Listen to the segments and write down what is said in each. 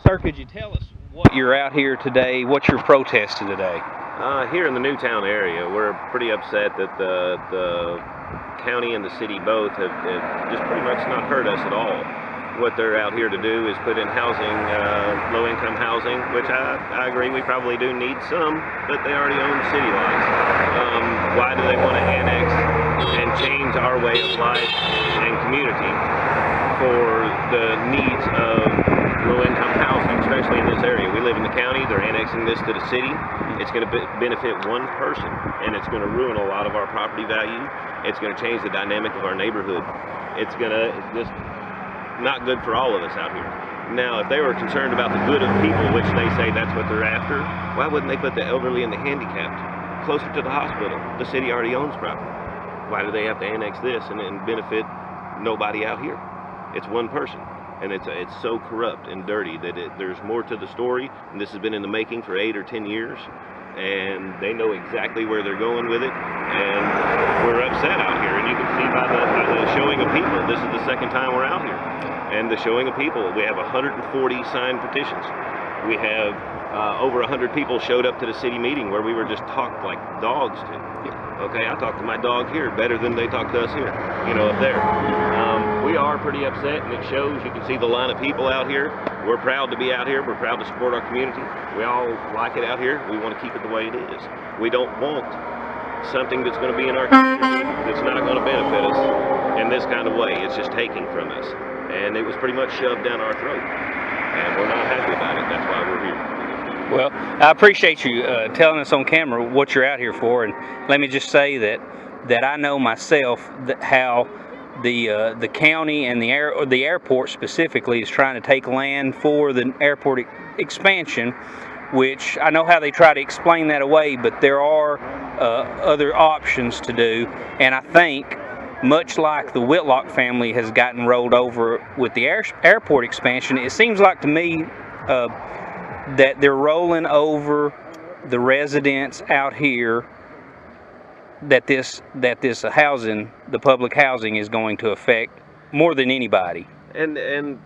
Sir, could you tell us what you're out here today, what you're protesting today? Here in the Newtown area, we're pretty upset that the county and the city both have just pretty much not heard us at all. What they're out here to do is put in housing, low-income housing, which I agree we probably do need some, but they already own city lots. Why do they want to annex and change our way of life and community for the needs of low-income housing, especially in this area? We live in the county, they're annexing this to the city. It's going to benefit one person, and it's going to ruin a lot of our property value. It's going to change the dynamic of our neighborhood. It's going to just not good for all of us out here. Now, if they were concerned about the good of people, which they say that's what they're after, why wouldn't they put the elderly and the handicapped closer to the hospital? The city already owns property. Why do they have to annex this and benefit nobody out here? It's one person, and it's so corrupt and dirty that there's more to the story, and this has been in the making for 8 or 10 years, and they know exactly where they're going with it, and we're upset out here. And you can see by the showing of people, this is the second time we're out here. And the showing of people, we have 140 signed petitions. We have over 100 people showed up to the city meeting where we were just talked like dogs to. Okay, I talked to my dog here better than they talk to us here, up there. We are pretty upset, and it shows. You can see the line of people out here. We're proud to be out here. We're proud to support our community. We all like it out here. We want to keep it the way it is. We don't want something that's going to be in our community that's not going to benefit us in this kind of way. It's just taking from us. And it was pretty much shoved down our throat. And we're not happy about it. That's why we're here. Well, I appreciate you telling us on camera what you're out here for, and let me just say that I know myself how the county and the airport specifically is trying to take land for the airport expansion, which I know how they try to explain that away, but there are other options to do, and I think much like the Whitlock family has gotten rolled over with the airport expansion, it seems like to me that they're rolling over the residents out here that this housing, the public housing, is going to affect more than anybody. And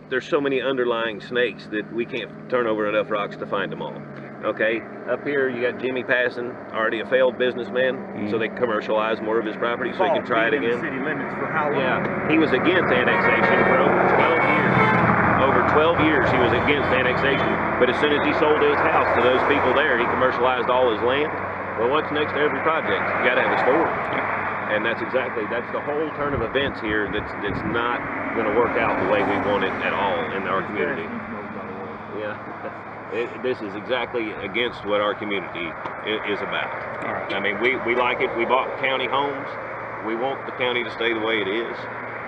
there's so many underlying snakes that we can't turn over enough rocks to find them all. Okay, up here you got Jimmy Passon, already a failed businessman, so they commercialize more of his property so he can try it again. City limits for how long? Yeah, he was against annexation for over 12 years. Over 12 years he was against annexation, but as soon as he sold his house to those people there, he commercialized all his land. Well, what's next to every project? You got to have a store. And that's the whole turn of events here that's not going to work out the way we want it at all in our community. Yeah. This is exactly against what our community is about. All right. I mean, we like it. We bought county homes. We want the county to stay the way it is.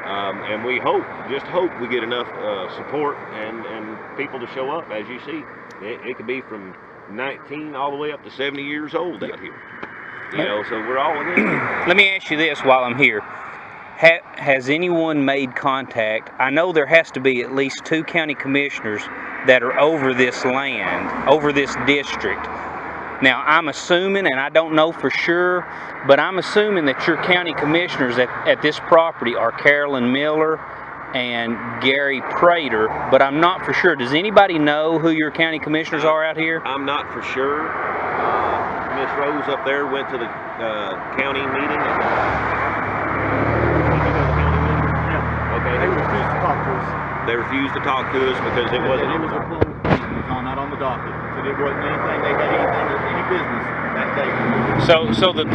And we just hope we get enough support and people to show up. As you see, it could be from 19 all the way up to 70 years old out here. So we're all against it. Let me ask you this while I'm here. Has anyone made contact? I know there has to be at least 2 county commissioners that are over this land, over this district. Now, I'm assuming, and I don't know for sure, but I'm assuming that your county commissioners at this property are Carolyn Miller and Gary Prater, but I'm not for sure. Does anybody know who your county commissioners are out here? I'm not for sure. Miss Rose up there went to the county meeting. They refused to talk to us. They refused to talk to us because it wasn't on the docket. It was not on the docket. So it wasn't anything. They had any business that day. So the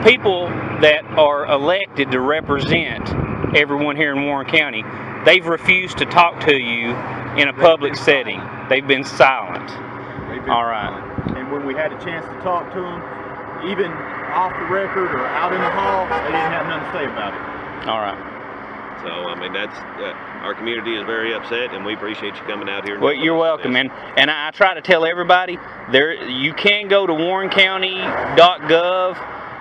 people that are elected to represent everyone here in Warren County, they've refused to talk to you in a public setting. They've been silent. All right. And when we had a chance to talk to them, even off the record or out in the hall, they didn't have nothing to say about it. All right. So, I mean, that's our community is very upset, and we appreciate you coming out here. Well, you're welcome, and I try to tell everybody, you can go to warrencounty.gov,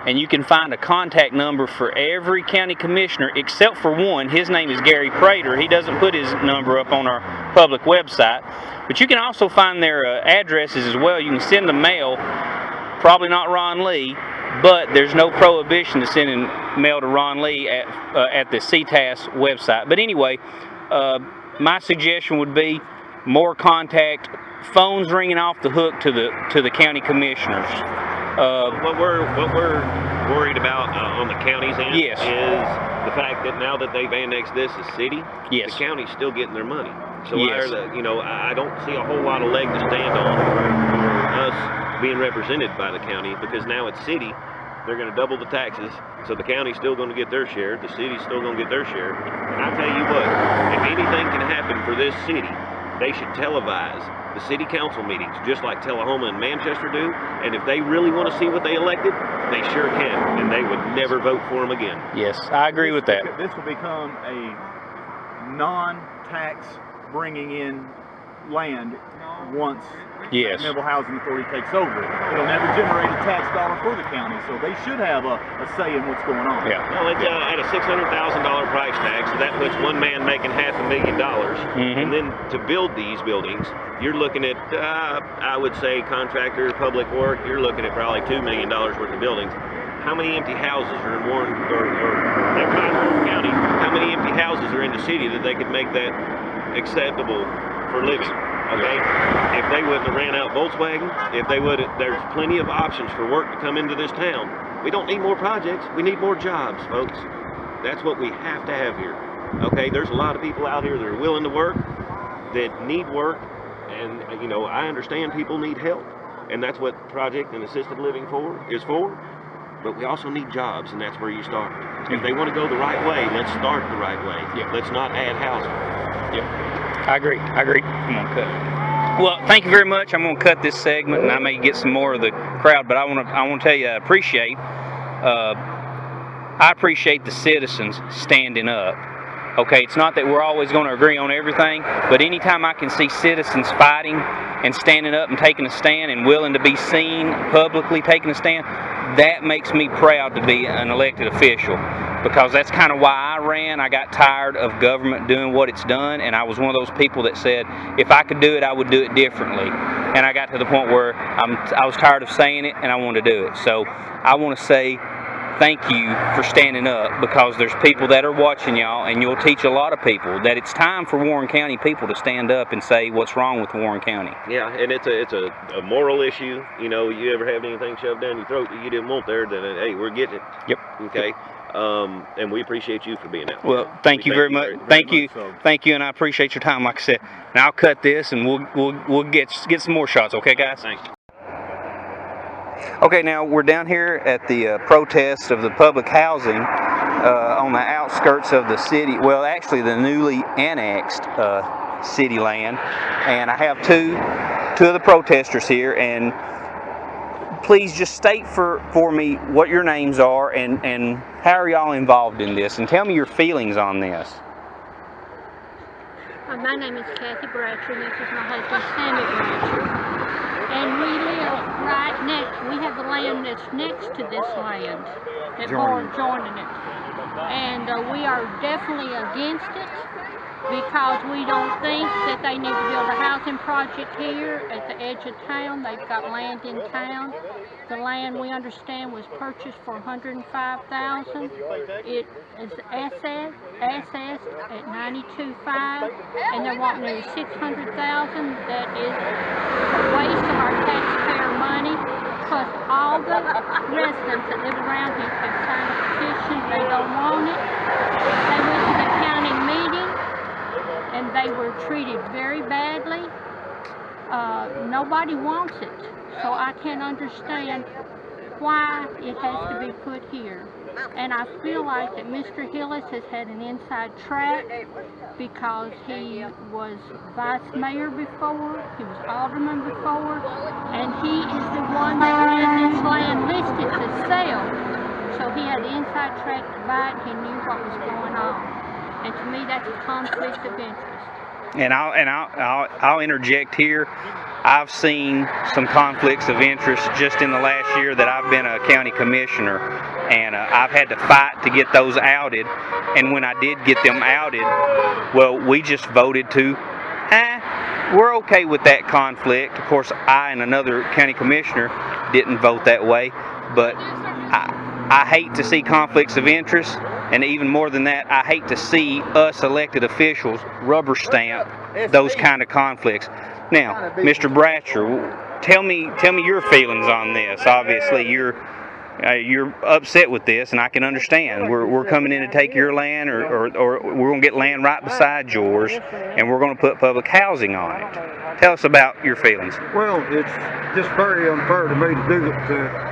and you can find a contact number for every county commissioner except for one. His name is Gary Prater. He doesn't put his number up on our public website, but you can also find their addresses as well. You can send them mail, probably not Ron Lee, but there's no prohibition to sending mail to Ron Lee at the CTAS website. But anyway, my suggestion would be more contact, phones ringing off the hook to the county commissioners. What we're worried about on the county's end Yes. is the fact that now that they've annexed this as city, Yes. the county's still getting their money. So Yes. I don't see a whole lot of leg to stand on for us being represented by the county, because now it's city. They're going to double the taxes, so the county's still going to get their share, the city's still going to get their share. And I tell you what, if anything can happen for this city, they should televise the city council meetings, just like Tullahoma and Manchester do. And if they really want to see what they elected, they sure can, and they would never vote for them again. Yes, I agree with that. This will become a non-tax bringing in land once Yes. Member Housing Authority takes over. It'll never generate a tax dollar for the county, so they should have a say in what's going on. Yeah. Well, it's at a $600,000 price tag, so that puts one man making $500,000. And then to build these buildings, you're looking at, I would say, contractor, public work, you're looking at probably $2 million worth of buildings. How many empty houses are in Warren, or never mind Warren County, how many empty houses are in the city that they could make that acceptable for living? Okay, if they wouldn't have ran out Volkswagen, if they would, there's plenty of options for work to come into this town. We don't need more projects, we need more jobs, folks. That's what we have to have here. Okay, there's a lot of people out here that are willing to work, that need work, and I understand people need help, and that's what Project and Assisted Living is for. But we also need jobs, and that's where you start. If they want to go the right way, let's start the right way. Yeah. Let's not add housing. Yep. I agree. I'm going to cut. Well, thank you very much. I'm going to cut this segment, and I may get some more of the crowd. But I want to tell you, I appreciate the citizens standing up. Okay, it's not that we're always going to agree on everything, but anytime I can see citizens fighting and standing up and taking a stand and willing to be seen publicly taking a stand, that makes me proud to be an elected official, because that's kind of why I ran. I got tired of government doing what it's done, and I was one of those people that said if I could do it, I would do it differently. And I got to the point where I was tired of saying it, and I wanted to do it. So I want to say thank you for standing up, because there's people that are watching y'all, and you'll teach a lot of people that it's time for Warren County people to stand up and say what's wrong with Warren County. Yeah, and it's a moral issue. You ever have anything shoved down your throat that you didn't want there, then hey, we're getting it. Yep. Okay. And we appreciate you for being out. Well, thank you very much. Thank you, and I appreciate your time. Like I said, now I'll cut this, and we'll get some more shots. Okay, guys. Thanks. Okay, now we're down here at the protest of the public housing on the outskirts of the city. Well, actually, the newly annexed city land, and I have two of the protesters here. And please just state for me what your names are and how are y'all involved in this, and tell me your feelings on this. My name is Kathy Bratcher, and this is my husband, Sammy Bratcher. And we live right next, we have the land that's next to this land, that joining it. And we are definitely against it, because we don't think that they need to build a housing project here at the edge of town. They've got land in town. The land, we understand, was purchased for $105,000. It is assessed at $92,500, and they're wanting nearly $600,000. That is a waste of our taxpayer money. Plus, all the residents that live around here have signed a petition. They don't want it. They went to the county meeting, and they were treated very badly. Nobody wants it. So I can't understand why it has to be put here. And I feel like that Mr. Hillis has had an inside track, because he was vice mayor before, he was alderman before, and he is the one that had this land listed to sell. So he had the inside track to buy it. He knew what was going on. And to me, that's a conflict of interest. And I'll interject here. I've seen some conflicts of interest just in the last year that I've been a county commissioner, and I've had to fight to get those outed. And when I did get them outed, well, we just voted to, we're okay with that conflict. Of course, I and another county commissioner didn't vote that way, but I hate to see conflicts of interest. And even more than that, I hate to see us elected officials rubber stamp those kind of conflicts. Now, Mr. Bratcher, tell me your feelings on this. Obviously, you're upset with this, and I can understand. We're coming in to take your land, or we're going to get land right beside yours, and we're going to put public housing on it. Tell us about your feelings. Well, it's just very unfair to me to do it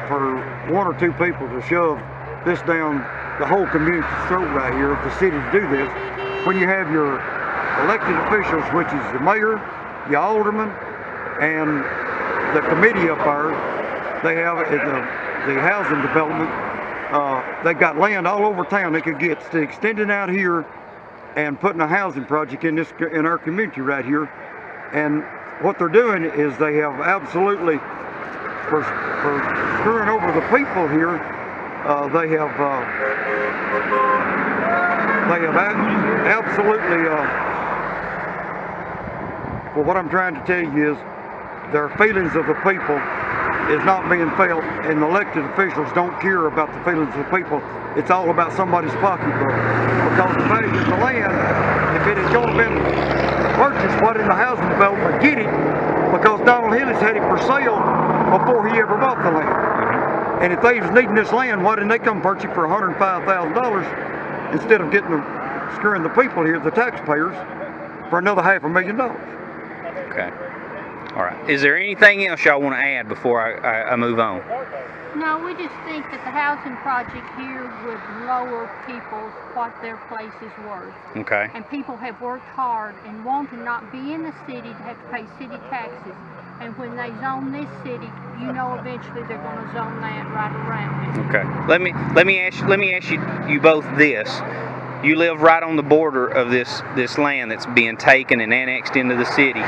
for one or two people to shove this down the whole community's throat right here, the city to do this, when you have your elected officials, which is the mayor, the alderman, and the committee up there. They have the housing development. They've got land all over town they could get to extending out here and putting a housing project in our community right here. And what they're doing is they have absolutely, for screwing over the people here, they have absolutely, well, what I'm trying to tell you is their feelings of the people is not being felt, and the elected officials don't care about the feelings of the people. It's all about somebody's pocketbook. Because the value of the land, if it had only been purchased, what in the housing development get it, because Donald Hillis had it for sale before he ever bought the land. And if they was needing this land, why didn't they come purchase it for $105,000 instead of screwing the people here, the taxpayers, for another $500,000? Okay. All right. Is there anything else y'all want to add before I move on? No, we just think that the housing project here would lower people's what their place is worth. Okay. And people have worked hard and want to not be in the city to have to pay city taxes. And when they zone this city, you know eventually they're going to zone that right around it. Okay. Let me ask you both this. You live right on the border of this land that's being taken and annexed into the city.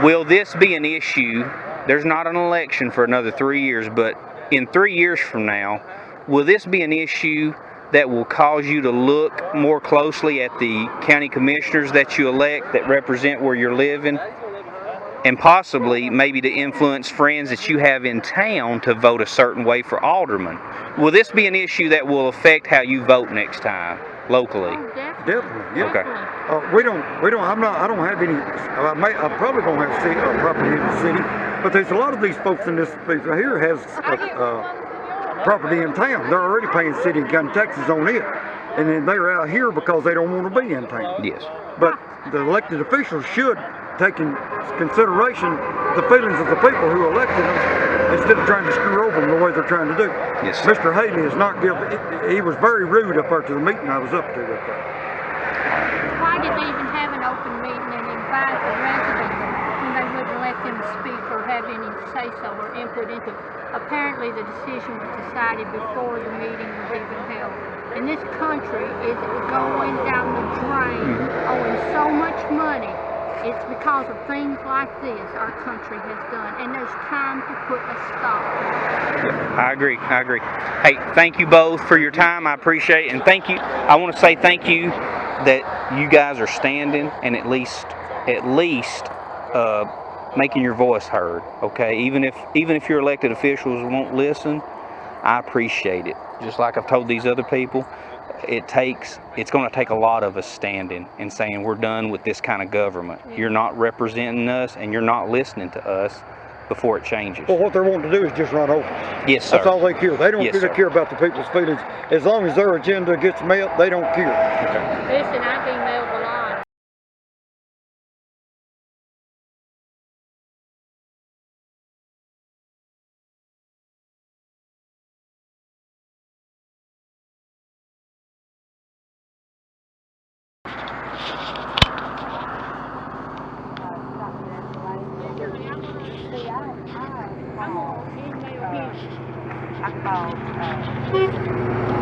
Will this be an issue? There's not an election for another 3 years, but in 3 years from now, will this be an issue that will cause you to look more closely at the county commissioners that you elect that represent where you're living, and possibly maybe to influence friends that you have in town to vote a certain way for alderman? Will this be an issue that will affect how you vote next time locally? Oh, Definitely, yeah. Okay. I don't have any, I probably don't have property in the city, but there's a lot of these folks in this place right here has property in town. They're already paying city and county taxes on it. And then they're out here because they don't want to be in town. Yes. But the elected officials should take in consideration the feelings of the people who elected them instead of trying to screw over them the way they're trying to do. Yes. Mr. Haley is not guilty. He was very rude up there to the meeting I was up to with that. Why did they even have an open meeting and invite the residents when they wouldn't let them speak or have any say-so or input into it? Apparently the decision was decided before the meeting was even held. And this country is going down the drain, owing so much money. It's because of things like this our country has done, and there's time to put a stop. I agree. Hey, thank you both for your time. I appreciate it, and thank you. I want to say thank you that you guys are standing and at least making your voice heard. Okay, even if your elected officials won't listen, I appreciate it. Just like I've told these other people, it's going to take a lot of us standing and saying we're done with this kind of government. You're not representing us and you're not listening to us before it changes. Well, what they're wanting to do is just run over. Yes, sir. That's all they care. They don't Yes, really sir. care about the people's feelings. As long as their agenda gets met, they don't care. Listen, I've emailed a lot. I'm gonna email him.